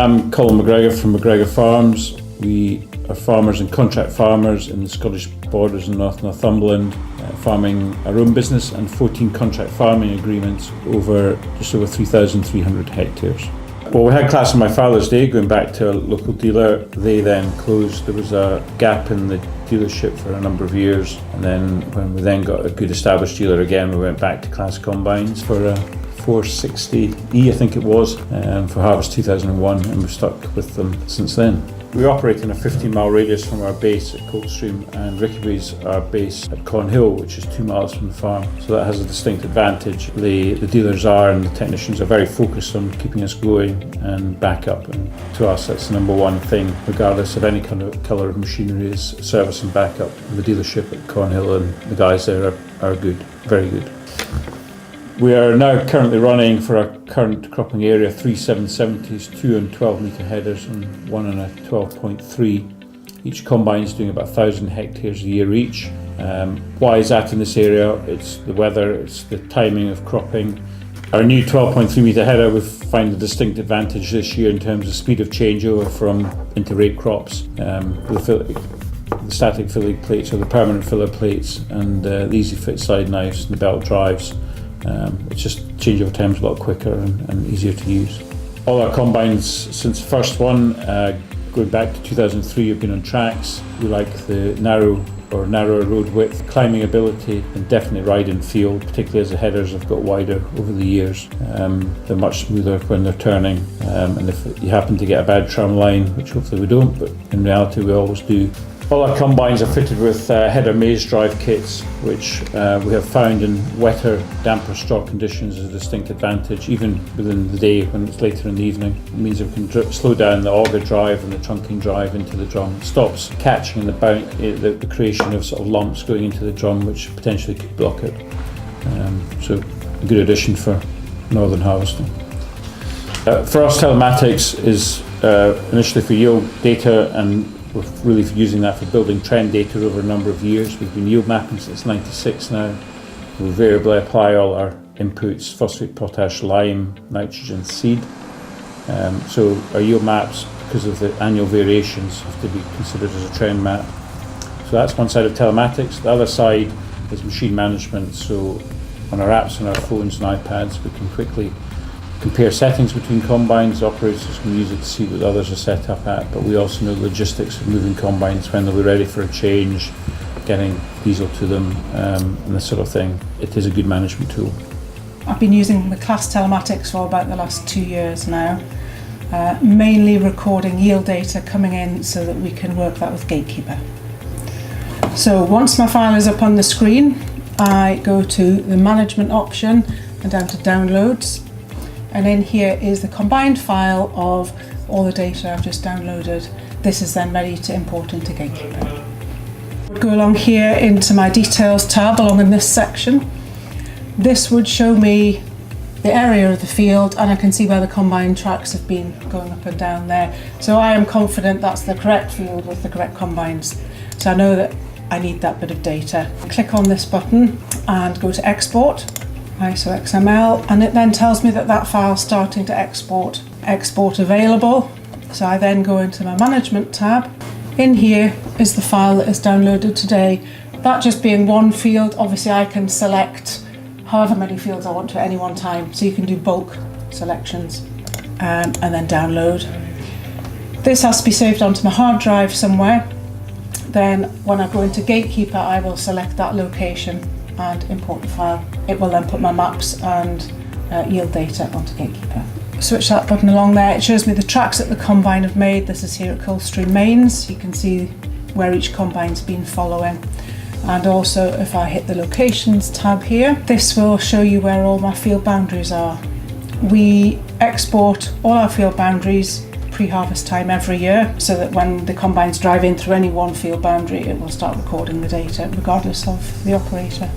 I'm Colin McGregor from McGregor Farms. We are farmers and contract farmers in the Scottish borders in Northumberland, farming our own business and 14 contract farming agreements over just over 3,300 hectares. Well, we had CLAAS on my Father's Day, going back to a local dealer. They then closed. There was a gap in the dealership for a number of years, and then when we then got a good established dealer again, we went back to CLAAS Combines for a 460E, I think it was, for harvest 2001, and we've stuck with them since then. We operate in a 15-mile radius from our base at Coldstream, and Rickaby's our base at Cornhill, which is 2 miles from the farm. So that has a distinct advantage. The dealers are, and the technicians are very focused on keeping us going and backup. And to us, that's the number one thing, regardless of any kind of colour of machinery, is service and backup. And the dealership at Cornhill and the guys there are good, very good. We are now currently running for our current cropping area 3 770s, 2 and 12 metre headers and 1 and a 12.3. Each combine is doing about 1,000 hectares a year each. Why is that in this area? It's the weather, it's the timing of cropping. Our new 12.3 metre header, we find a distinct advantage this year in terms of speed of changeover from into rape crops. The static filling plates or the permanent filler plates, and the easy fit side knives and the belt drives. It's just changeover time's a lot quicker and easier to use. All our combines since the first one, going back to 2003, have been on tracks. We like the narrower road width, climbing ability, and definitely ride in field, particularly as the headers have got wider over the years. They're much smoother when they're turning, and if you happen to get a bad tram line, which hopefully we don't, but in reality we always do. All our combines are fitted with header maze drive kits, which we have found in wetter, damper straw conditions is a distinct advantage, even within the day when it's later in the evening. It means we can slow down the auger drive and the trunking drive into the drum. It stops catching the creation of sort of lumps going into the drum, which potentially could block it. So a good addition for northern harvesting. For us, telematics is initially for yield data, and we're really using that for building trend data over a number of years. We've been yield mapping since '96 now. We variably apply all our inputs: phosphate, potash, lime, nitrogen, seed. So our yield maps, because of the annual variations, have to be considered as a trend map. So that's one side of telematics. The other side is machine management. So on our apps and our phones and iPads, we can quickly compare settings between combines. Operators can use it to see what others are set up at, but we also know the logistics of moving combines, when they'll be ready for a change, getting diesel to them, and this sort of thing. It is a good management tool. I've been using the CLAAS telematics for about the last 2 years now, mainly recording yield data coming in so that we can work that with Gatekeeper. So once my file is up on the screen, I go to the management option and down to downloads. And in here is the combined file of all the data I've just downloaded. This is then ready to import into Gatekeeper. Go along here into my details tab along in this section. This would show me the area of the field, and I can see where the combine tracks have been going up and down there. So I am confident that's the correct field with the correct combines. So I know that I need that bit of data. Click on this button and go to export. ISO XML, and it then tells me that that file's starting to export. Export available. So I then go into my management tab. In here is the file that is downloaded today. That just being one field, obviously I can select however many fields I want to at any one time. So you can do bulk selections and then download. This has to be saved onto my hard drive somewhere. Then when I go into Gatekeeper, I will select that location and import the file. It will then put my maps and yield data onto Gatekeeper. Switch that button along there. It shows me the tracks that the combine have made. This is here at Coldstream Mains. You can see where each combine's been following. And also if I hit the locations tab here, this will show you where all my field boundaries are. We export all our field boundaries pre-harvest time every year, so that when the combines drive in through any one field boundary, it will start recording the data regardless of the operator.